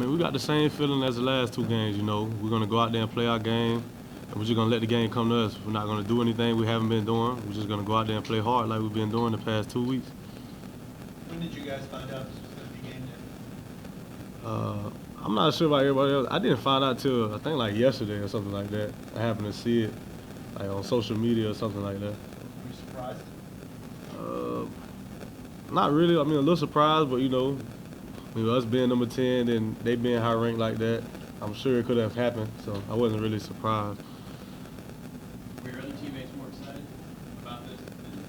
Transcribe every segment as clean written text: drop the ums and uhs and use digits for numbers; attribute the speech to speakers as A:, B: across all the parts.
A: mean, we got the same feeling as the last two games, you know. We're going to go out there and play our game, and we're just going to let the game come to us. We're not going to do anything we haven't been doing. We're just going to go out there and play hard like we've been doing the past 2 weeks.
B: When did you guys find out this was going to be game day?
A: I'm not sure about everybody else. I didn't find out till, I think, like yesterday or something like that. I happened to see it like on social media or something like that.
B: Were you surprised?
A: Not really. I mean, a little surprised, but, you know, us being number 10 and they being high ranked like that, I'm sure it could have happened, so I wasn't really surprised.
C: Were your other teammates more excited about this?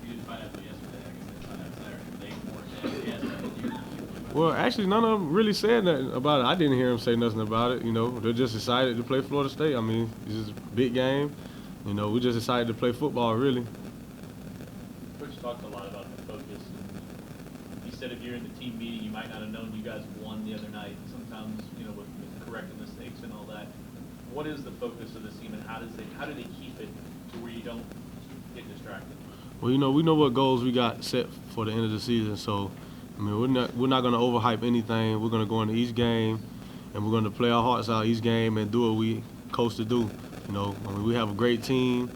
C: You didn't find out until yesterday. I guess they found out Saturday. Were they more enthusiastic?
A: Well, actually, none of them really said nothing about it. I didn't hear them say nothing about it. You know, they're just excited to play Florida State. I mean, it's just a big game. You know, we're just excited to play football, really.
C: Coach talked a lot about the focus. He said if you're in the team meeting, you might not have known you guys won the other night. Sometimes, you know, with correcting mistakes and all that. What is the focus of this team, and how do they keep it to where you don't get distracted?
A: Well, you know, we know what goals we got set for the end of the season, so I mean, we're not going to overhype anything. We're going to go into each game, and we're going to play our hearts out each game and do what we coach to do. You know, I mean, we have a great team.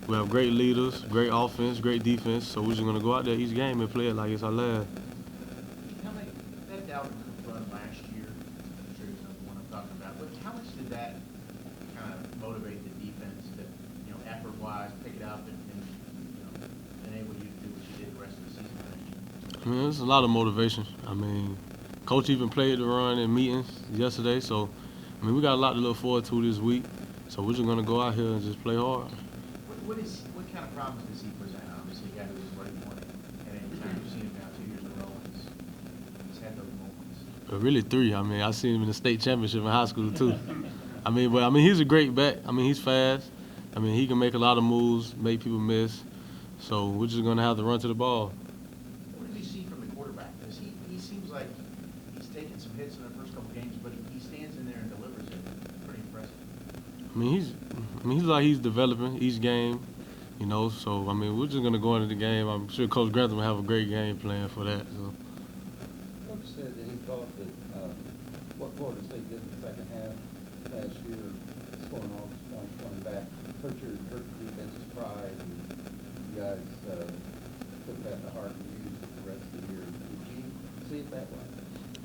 A: We have great leaders, great offense, great defense. So we're just going to go out there each game and play it like it's our last.
D: That Dalvin Cook run last year, I'm sure you know the one I'm talking about, but how much did that kind of motivate the defense to, you know, effort-wise, pick it up and you know, enable you to do what you did the rest of the season last year?
A: I mean, there's a lot of motivation. I mean, Coach even played the run in meetings yesterday. So, I mean, we got a lot to look forward to this week. So we're just going to go out here and just play hard.
D: What kind of problems does he present? Obviously, a guy who's already won it at any time. You've seen him now 2 years in a row, and he's had those moments.
A: But really 3. I mean, I seen him in the state championship in high school too. I mean, he's a great back. I mean, he's fast. I mean, he can make a lot of moves, make people miss. So we're just going to have to run to the ball.
D: What did you see from the quarterback? Because he seems like he's taken some hits in the first couple games, but he stands in there and delivers it. Pretty impressive.
A: I mean, he's developing each game, you know. So I mean, we're just gonna go into the game. I'm sure Coach Grantham will have a great game plan for that. So.
E: Coach said that he thought that what Florida State did in the second half last year, scoring all these points coming back, hurt the defense's pride, and you guys took that to heart and used it the rest of the year. Did you see it that way?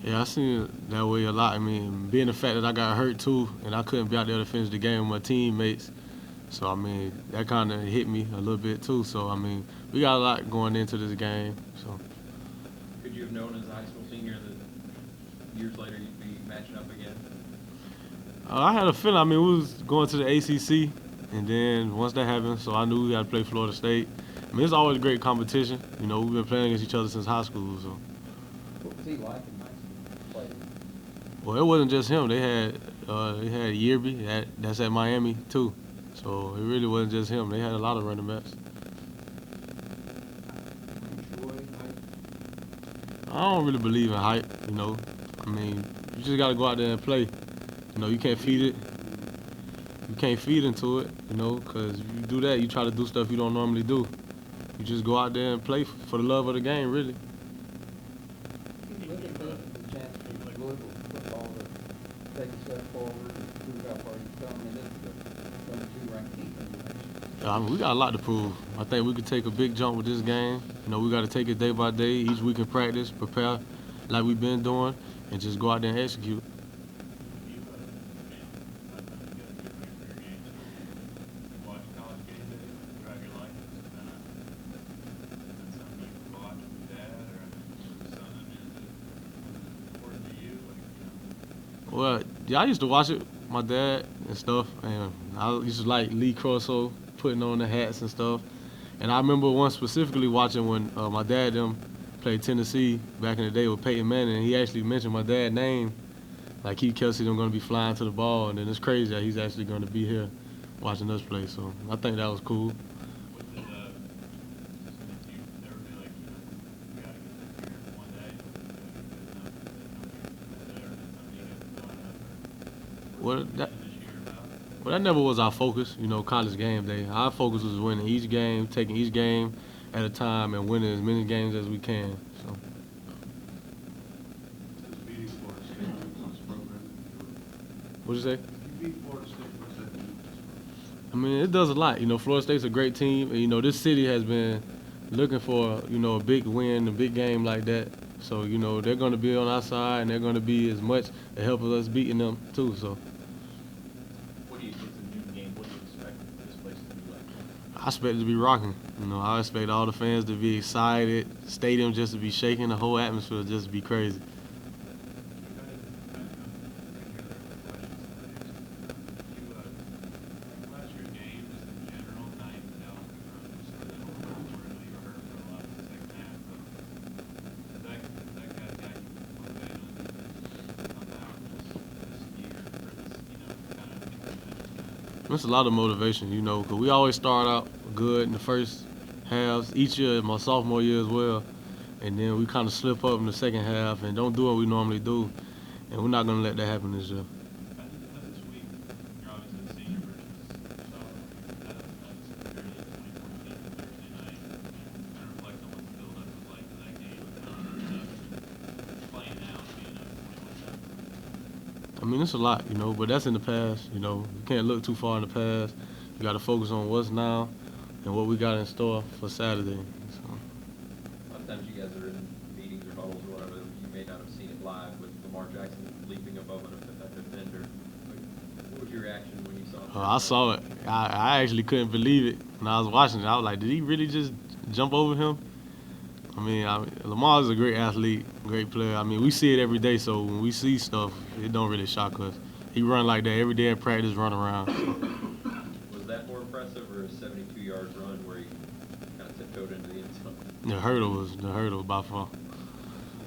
A: Yeah, I seen it that way a lot. I mean, being the fact that I got hurt too, and I couldn't be out there to finish the game with my teammates. So, I mean, that kind of hit me a little bit too. So, I mean, we got a lot going into this game. So.
F: Could you have known as a high school senior that years later you'd be matching up again?
A: I had a feeling. I mean, we was going to the ACC, and then once that happened, so I knew we had to play Florida State. I mean, it's always a great competition. You know, we've been playing against each other since high school. So.
E: What was he like in high school?
A: Well, it wasn't just him. They had Yearby, that's at Miami too. So it really wasn't just him. They had a lot of running backs. I don't really believe in hype, you know. I mean, you just got to go out there and play. You know, you can't feed it. You can't feed into it, you know, because if you do that, you try to do stuff you don't normally do. You just go out there and play for the love of the game, really.
E: Take a step forward and prove how far you've come, and it's the number 2 ranked team in the nation.
A: I mean, we got a lot to prove. I think we could take a big jump with this game. You know, we got to take it day by day, each week in practice, prepare like we've been doing, and just go out there and execute. Well, yeah, I used to watch it with my dad and stuff, and I used to like Lee Corso putting on the hats and stuff. And I remember one specifically watching when my dad them played Tennessee back in the day with Peyton Manning, and he actually mentioned my dad's name, like Kelsey them going to be flying to the ball, and then it's crazy that he's actually going to be here watching us play. So I think that was cool. Well, that never was our focus, you know, college game day. Our focus was winning each game, taking each game at a time, and winning as many games as we can. So. What'd you say?
D: You beat Florida State, what's that mean?
A: I mean, it does a lot. You know, Florida State's a great team, and you know, this city has been looking for a big win, a big game like that. So you know, they're going to be on our side, and they're going to be as much to help us beating them too. So
C: It's a noon game, what do you expect this place to be like?
A: I expect it to be rocking. You know, I expect all the fans to be excited, stadium just to be shaking, the whole atmosphere just to be crazy. It's a lot of motivation, you know, because we always start out good in the first halves, each year, my sophomore year as well, and then we kind of slip up in the second half and don't do what we normally do, and we're not going to let that happen this year.
G: This week, you're obviously the senior versus sophomore. That's fairly 2014 Thursday night. Kind of reflect on what the build-up was like to that game. Playing out, being up 21-7.
A: I mean, it's a lot, you know, but that's in the past, you know. You can't look too far in the past. You got to focus on what's now and what we got in store for Saturday. So.
F: A lot of times you guys are in meetings or huddles or whatever, you may not have seen it live with Lamar Jackson leaping above a defender. What was your reaction when you saw it?
A: I saw it. I actually couldn't believe it when I was watching it. I was like, did he really just jump over him? I mean, Lamar is a great athlete, great player. I mean, we see it every day, so when we see stuff, it don't really shock us. He run like that every day in practice, run around.
F: Was that more impressive or a 72-yard run where he kind of tiptoed into the end zone?
A: The hurdle by far.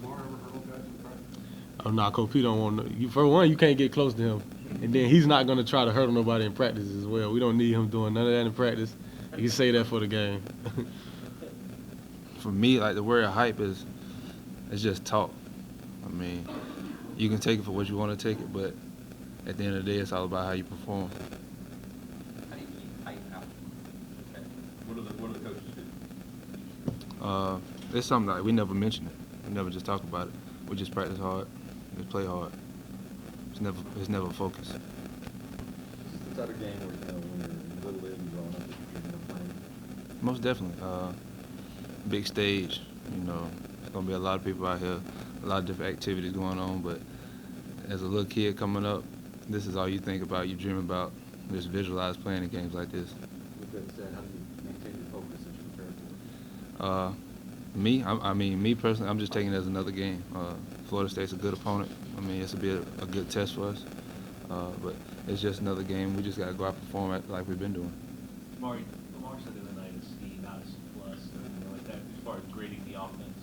D: Lamar ever hurdle guys in practice?
A: Oh, no, Coach P don't want to. For one, you can't get close to him. And then he's not going to try to hurdle nobody in practice as well. We don't need him doing none of that in practice. You can say that for the game.
H: For me, like the word hype it's just talk. I mean, you can take it for what you want to take it, but at the end of the day, it's all about how you perform.
F: How do you keep hype out? Okay. What do the coaches do?
H: It's something like we never mention it. We never just talk about it. We just practice hard, just play hard. It's never focused.
E: It's the type of game where, you know, when you're in Little League and growing up, you're going to play.
H: Most definitely. Big stage, you know, there's going to be a lot of people out here, a lot of different activities going on, but as a little kid coming up, this is all you think about, you dream about, just visualize playing in games like this.
E: With that said, how do you maintain your focus as you prepare for it?
H: Me personally, I'm just taking it as another game. Florida State's a good opponent. I mean, this will be a good test for us, but it's just another game. We just got to go out and perform like we've been doing.
C: Lamar said the other night is C, not a C+, or anything like that, as far as grading the offense.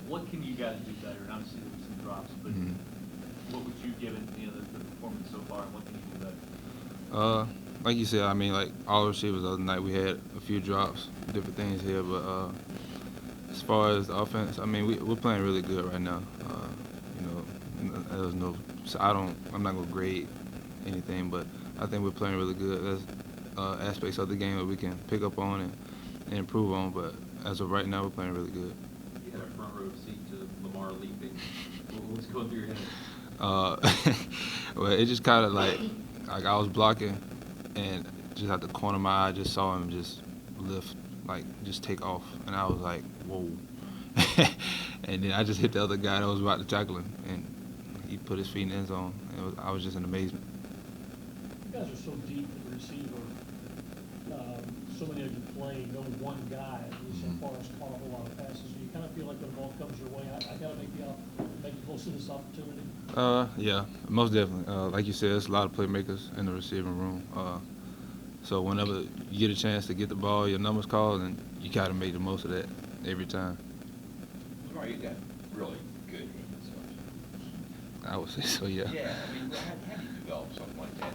C: What can you guys do better? And obviously there were some drops, but what would you give it, the performance so far, and what can you do better?
H: Like you said, I mean, like all the receivers the other night, we had a few drops, different things here, but as far as the offense, I mean, we're playing really good right now. There's no, so I'm not gonna grade anything, but I think we're playing really good. There's aspects of the game that we can pick up on and improve on, but as of right now, we're playing really good.
F: You had a front row seat to Lamar leaping. What was going through your head?
H: Well, it just kind of like I was blocking, and just at the corner of my eye, I just saw him just lift, like just take off, and I was like, whoa. And then I just hit the other guy that was about to tackle him, and he put his feet in the end zone. I was just in amazement.
I: You guys are so deep at the receiver. So many of you play, no one guy, at least so far, has caught a whole lot of passes. So you kind of feel like when the ball comes your way, I got to make the most of this opportunity.
H: Yeah, most definitely. Like you said, there's a lot of playmakers in the receiving room. So whenever you get a chance to get the ball, your number's called, and you got to make the most of that every time.
J: Lamar, you got really good hands, don't you?
H: I would say so, yeah.
J: Yeah, I mean, how do you develop something like that?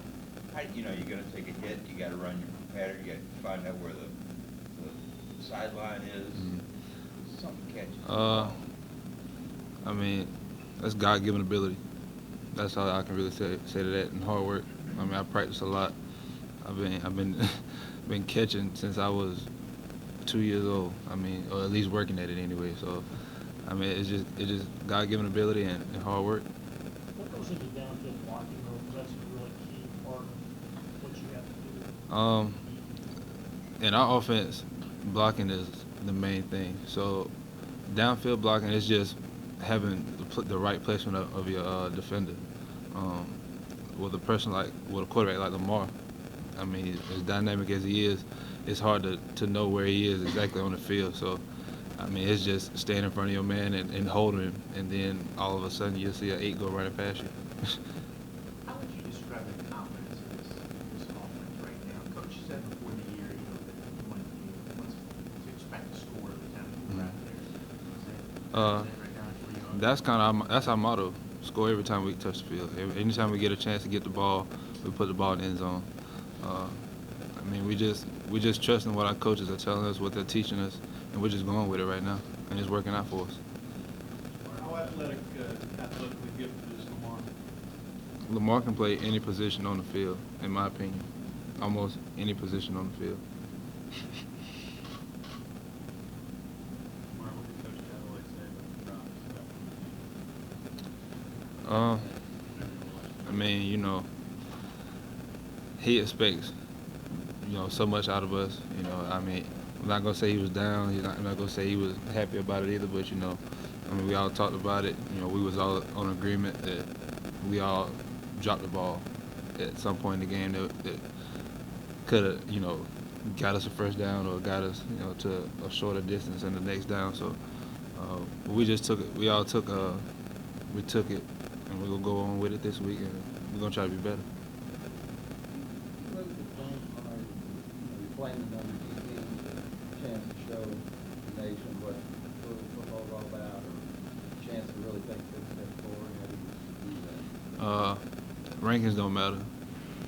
J: You're going to take a hit, you got to run your pattern, you got to find out where the sideline is. Something catches.
H: I mean, that's God-given ability. That's all I can really say to that, and hard work. I mean, I practice a lot. I've been catching since I was 2 years old. I mean, or at least working at it anyway. So, I mean, it's just God-given ability and hard work.
I: What goes into downfield blocking, though? Because that's a really key part of what you have to do.
H: In our offense, blocking is the main thing. So downfield blocking is just having the right placement of your defender. With a person with a quarterback like Lamar, I mean, as dynamic as he is, it's hard to know where he is exactly on the field. So, I mean, it's just staying in front of your man and holding him, and then all of a sudden you'll see an 8 go running past you.
D: How would you describe the confidence of this offense right now? Coach said before the year, that he wants to expect to score every time you go out there. Is that right now?
H: That's our motto. Score every time we touch the field. Anytime we get a chance to get the ball, we put the ball in the end zone. I mean, we just trusting what our coaches are telling us, what they're teaching us, and we're just going with it right now, and it's working out for us.
B: How athletically gifted is Lamar?
H: Lamar can play any position on the field, in my opinion. Almost any position on the field.
G: Mark, what did Coach Callaway say about the drop?
H: I mean, you know, he expects, you know, so much out of us. You know, I mean, I'm not gonna say he was down. I'm not gonna say he was happy about it either. But you know, I mean, we all talked about it. You know, we was all on agreement that we all dropped the ball at some point in the game that could have, you know, got us a first down or got us, you know, to a shorter distance in the next down. So we just took it. We all took we took it, and we're gonna go on with it this week, and we're gonna try to be better.
E: You look at the game, you're playing the number 2 team, chance to show the nation what football's all about, or a chance to really take a big step forward. How do you do that?
H: Rankings don't matter.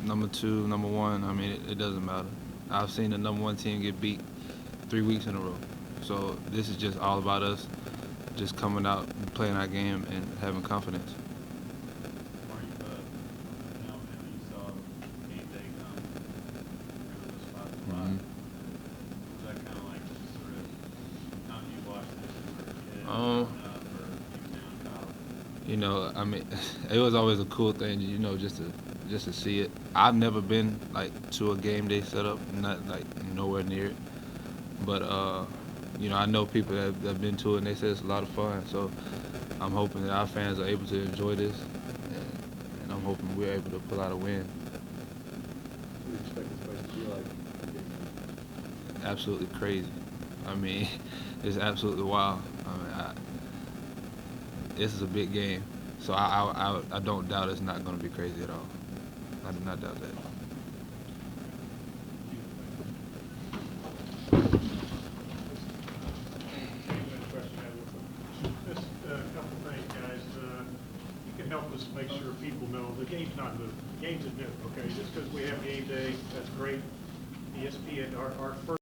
H: Number 2, number 1, I mean, it doesn't matter. I've seen the number 1 team get beat 3 weeks in a row. So this is just all about us just coming out and playing our game and having confidence.
G: Mark, now you saw game day come, remember those spots a lot. Was that kind of like just sort of how you watched this as a kid, growing up, or even now in college?
H: You know, I mean, it was always a cool thing, you know, just to see it. I've never been like to a game day setup, not like nowhere near it. But you know, I know people that have been to it, and they say it's a lot of fun. So I'm hoping that our fans are able to enjoy this, and I'm hoping we're able to pull out a win.
E: What do you expect this place to be like?
H: Absolutely crazy. I mean, it's absolutely wild. I mean, this is a big game, so I don't doubt it's not going to be crazy at all. I do not doubt that.
I: Just a couple things, guys. You can help us make sure people know the game's not moving. The game's at noon, okay? Just because we have game day, that's great. ESPN, our first